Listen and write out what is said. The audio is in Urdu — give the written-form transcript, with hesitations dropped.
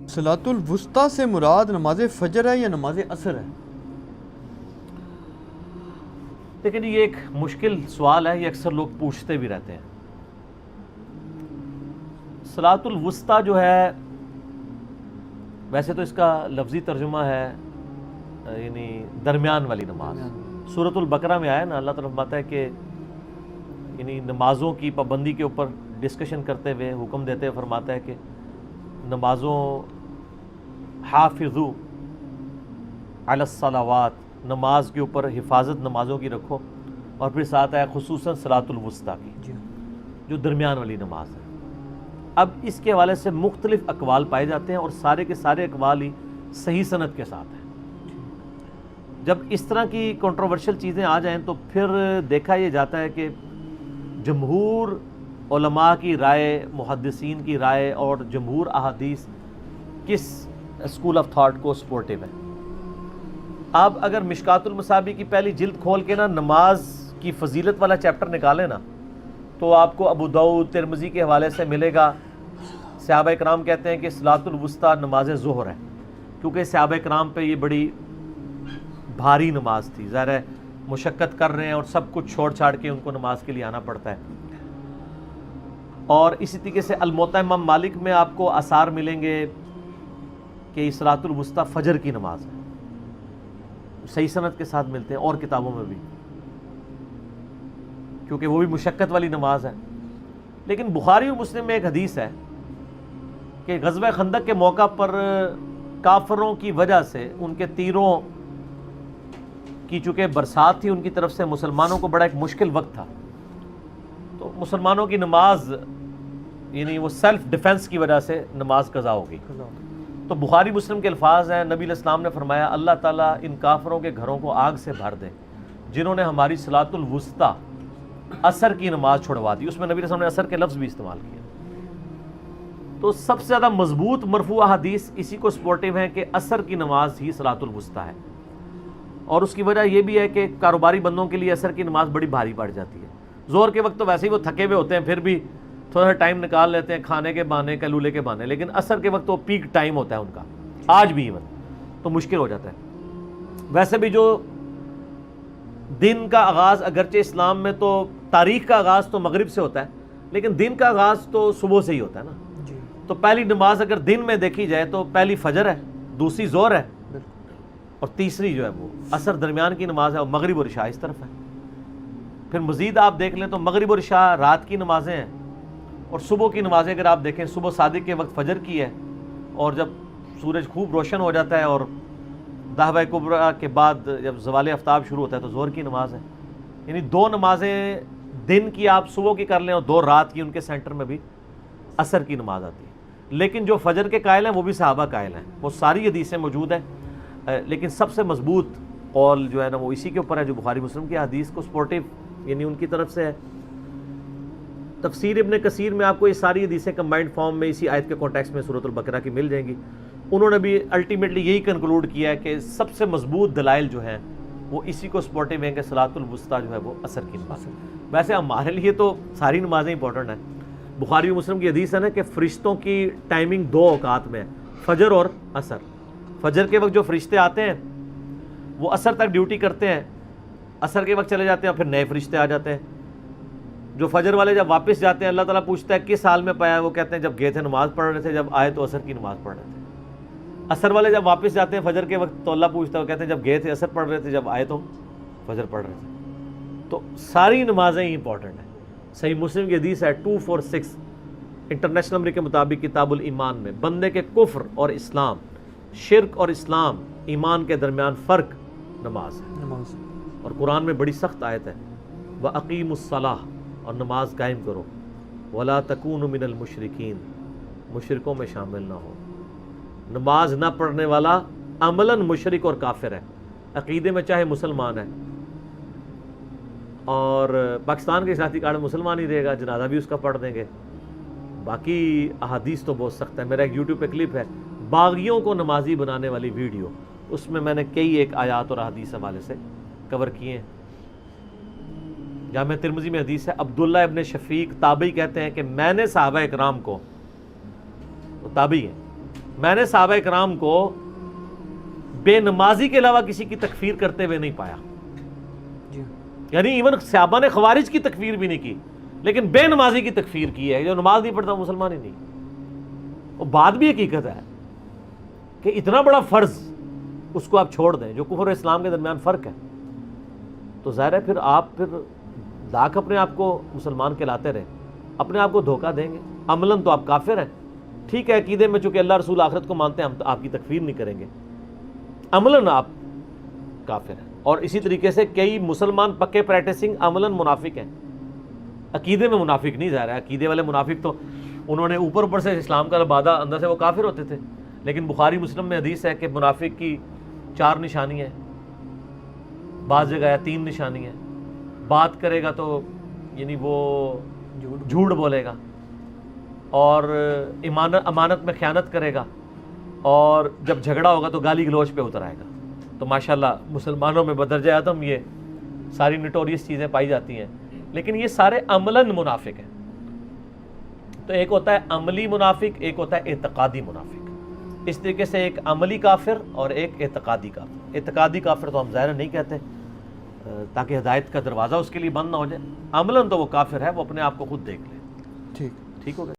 صلاۃ الوسطیٰ سے مراد نماز فجر ہے یا نماز عصر ہے؟ لیکن یہ ایک مشکل سوال ہے، یہ اکثر لوگ پوچھتے بھی رہتے ہیں۔ صلاۃ الوسطیٰ جو ہے، ویسے تو اس کا لفظی ترجمہ ہے یعنی درمیان والی نماز۔ سورۃ البقرہ میں آیا نا، اللہ تعالیٰ فرماتا ہے کہ یعنی نمازوں کی پابندی کے اوپر ڈسکشن کرتے ہوئے حکم دیتے ہوئے فرماتا ہے کہ نمازوں حافظو علی الصلوات، نماز کے اوپر حفاظت نمازوں کی رکھو، اور پھر ساتھ ہے خصوصاً صلاۃ الوسطیٰ کی جو درمیان والی نماز ہے۔ اب اس کے حوالے سے مختلف اقوال پائے جاتے ہیں، اور سارے کے سارے اقوال ہی صحیح سند کے ساتھ ہیں۔ جب اس طرح کی کنٹروورشل چیزیں آ جائیں تو پھر دیکھا یہ جاتا ہے کہ جمہور علماء کی رائے، محدثین کی رائے اور جمہور احادیث کس اسکول آف تھاٹ کو سپورٹیو ہے۔ آپ اگر مشکات المصابیح کی پہلی جلد کھول کے نا نماز کی فضیلت والا چیپٹر نکالیں نا، تو آپ کو ابو داؤد، ترمذی کے حوالے سے ملے گا۔ صحابہ کرام کہتے ہیں کہ صلاۃ الوسطیٰ نماز ظہر ہے، کیونکہ صحابہ کرام پہ یہ بڑی بھاری نماز تھی، ظاہر ہے مشقت کر رہے ہیں اور سب کچھ چھوڑ چھاڑ کے ان کو نماز کے لیے آنا پڑتا ہے۔ اور اسی طریقے سے الموطا امام مالک میں آپ کو آثار ملیں گے کہ صلاۃ الوسطیٰ فجر کی نماز ہے، صحیح سند کے ساتھ ملتے ہیں، اور کتابوں میں بھی، کیونکہ وہ بھی مشقت والی نماز ہے۔ لیکن بخاری اور مسلم میں ایک حدیث ہے کہ غزوہ خندق کے موقع پر کافروں کی وجہ سے ان کے تیروں کی چونکہ برسات تھی ان کی طرف سے، مسلمانوں کو بڑا ایک مشکل وقت تھا، تو مسلمانوں کی نماز یعنی وہ سیلف ڈیفنس کی وجہ سے نماز قضا ہوگی۔ تو بخاری مسلم کے الفاظ ہیں، نبی علیہ السلام نے فرمایا اللہ تعالیٰ ان کافروں کے گھروں کو آگ سے بھر دے جنہوں نے ہماری صلاۃ الوسطیٰ عصر کی نماز چھڑوا دی۔ اس میں نبی علیہ السلام نے عصر کے لفظ بھی استعمال کیا۔ تو سب سے زیادہ مضبوط مرفوع حدیث اسی کو سپورٹیو ہے کہ عصر کی نماز ہی صلاۃ الوسطیٰ ہے، اور اس کی وجہ یہ بھی ہے کہ کاروباری بندوں کے لیے عصر کی نماز بڑی بھاری پڑ جاتی ہے۔ ظہر کے وقت تو ویسے ہی وہ تھکے ہوئے ہوتے ہیں، پھر بھی تھوڑا سا ٹائم نکال لیتے ہیں کھانے کے بہانے، کلولے کے بہانے، لیکن عصر کے وقت وہ پیک ٹائم ہوتا ہے ان کا، آج بھی ایون، تو مشکل ہو جاتا ہے۔ ویسے بھی جو دن کا آغاز اگرچہ اسلام میں تو تاریخ کا آغاز تو مغرب سے ہوتا ہے، لیکن دن کا آغاز تو صبح سے ہی ہوتا ہے نا۔ تو پہلی نماز اگر دن میں دیکھی جائے تو پہلی فجر ہے، دوسری ظہر ہے، اور تیسری جو ہے وہ عصر درمیان کی نماز ہے، اور مغرب اور عشاء اس طرف ہے۔ پھر مزید آپ دیکھ لیں تو مغرب اور عشاء رات کی نمازیں ہیں، اور صبح کی نمازیں اگر آپ دیکھیں صبح صادق کے وقت فجر کی ہے، اور جب سورج خوب روشن ہو جاتا ہے اور دعوہ کبریٰ کے بعد جب زوال آفتاب شروع ہوتا ہے تو ظہر کی نماز ہے۔ یعنی دو نمازیں دن کی آپ صبح کی کر لیں اور دو رات کی، ان کے سینٹر میں بھی عصر کی نماز آتی ہے۔ لیکن جو فجر کے قائل ہیں وہ بھی صحابہ قائل ہیں، وہ ساری حدیثیں موجود ہیں، لیکن سب سے مضبوط قول جو ہے نا وہ اسی کے اوپر ہے جو بخاری مسلم کی حدیث کو سپورٹیو یعنی ان کی طرف سے ہے۔ تفسیر ابن کثیر میں آپ کو یہ ساری حدیثیں کمبائنڈ فارم میں اسی آیت کے کانٹیکسٹ میں سورۃ البقرہ کی مل جائیں گی۔ انہوں نے بھی الٹیمیٹلی یہی کنکلوڈ کیا ہے کہ سب سے مضبوط دلائل جو ہیں وہ اسی کو سپورٹیو ہیں کہ صلاۃ الوسطیٰ جو ہے وہ عصر کی نماز ہے۔ ویسے ہمارے لیے تو ساری نمازیں امپورٹنٹ ہیں۔ بخاری و مسلم کی حدیث ہے نا کہ فرشتوں کی ٹائمنگ دو اوقات میں ہے، فجر اور عصر۔ فجر کے وقت جو فرشتے آتے ہیں وہ عصر تک ڈیوٹی کرتے ہیں، عصر کے وقت چلے جاتے ہیں اور پھر نئے فرشتے آ جاتے ہیں۔ جو فجر والے جب واپس جاتے ہیں اللہ تعالیٰ پوچھتا ہے کس حال میں پایا، وہ کہتے ہیں جب گئے تھے نماز پڑھ رہے تھے، جب آئے تو عصر کی نماز پڑھ رہے تھے۔ عصر والے جب واپس جاتے ہیں فجر کے وقت تو اللہ پوچھتا ہے، وہ کہتے ہیں جب گئے تھے عصر پڑھ رہے تھے، جب آئے تو فجر پڑھ رہے تھے۔ تو ساری نمازیں ہی امپورٹنٹ ہیں۔ صحیح مسلم کی حدیث ہے 246 انٹرنیشنل نمبر کے مطابق کتاب الایمان میں، بندے کے کفر اور اسلام، شرک اور اسلام، ایمان کے درمیان فرق نماز ہے۔ اور قرآن میں بڑی سخت آیت ہے، وَأَقِيمُوا الصَّلَاةَ، اور نماز قائم کرو، وَلَا تَكُونُوا مِنَ الْمُشْرِكِينَ، مشرکوں میں شامل نہ ہو۔ نماز نہ پڑھنے والا عملاً مشرک اور کافر ہے، عقیدے میں چاہے مسلمان ہے، اور پاکستان کے اسلامی کارڈ میں مسلمان ہی رہے گا، جنازہ بھی اس کا پڑھ دیں گے۔ باقی احادیث تو بہت سخت ہے۔ میرا ایک یوٹیوب پہ کلپ ہے باغیوں کو نمازی بنانے والی ویڈیو، اس میں نے کئی ایک آیات اور احادیث حوالے سے کور کیے ہیں۔ جامع ترمذی میں حدیث ہے، عبداللہ ابن شفیق تابعی کہتے ہیں کہ میں نے صحابہ اکرام کو، وہ تابعی ہیں، میں نے صحابہ کرام کو بے نمازی کے علاوہ کسی کی تکفیر کرتے ہوئے نہیں پایا. یعنی ایون صحابہ نے خوارج کی تکفیر بھی نہیں کی, لیکن بے نمازی کی تکفیر کی ہے. جو نماز نہیں پڑھتا مسلمان ہی نہیں. اور بات بھی حقیقت ہے کہ اتنا بڑا فرض اس کو آپ چھوڑ دیں جو کفر و اسلام کے درمیان فرق ہے, تو ظاہر ہے پھر آپ لاکھ اپنے آپ کو مسلمان کہلاتے رہے, اپنے آپ کو دھوکہ دیں گے. عملاً تو آپ کافر ہیں, ٹھیک ہے عقیدے میں چونکہ اللہ رسول آخرت کو مانتے ہیں ہم تو آپ کی تکفیر نہیں کریں گے, عملاً آپ کافر ہیں. اور اسی طریقے سے کئی مسلمان پکے پریکٹسنگ عملاً منافق ہیں, عقیدے میں منافق نہیں. ظاہر ہے عقیدے والے منافق تو انہوں نے اوپر سے اسلام کا لبادہ, اندر سے وہ کافر ہوتے تھے. لیکن بخاری مسلم میں حدیث ہے کہ منافق کی 4 نشانی ہیں, بعض جگہ ہے 3 نشانی ہے. بات کرے گا تو یعنی وہ جھوٹ بولے گا, اور امانت میں خیانت کرے گا, اور جب جھگڑا ہوگا تو گالی گلوچ پہ اتر آئے گا. تو ماشاءاللہ مسلمانوں میں بدرجہ اعظم یہ ساری نٹوریس چیزیں پائی جاتی ہیں, لیکن یہ سارے عملاً منافق ہیں. تو ایک ہوتا ہے عملی منافق, ایک ہوتا ہے اعتقادی منافق. اس طریقے سے ایک عملی کافر اور ایک اعتقادی کافر. اعتقادی کافر تو ہم ظاہر نہیں کہتے تاکہ ہدایت کا دروازہ اس کے لیے بند نہ ہو جائے. عملاً تو وہ کافر ہے, وہ اپنے آپ کو خود دیکھ لے. ٹھیک ہو گیا.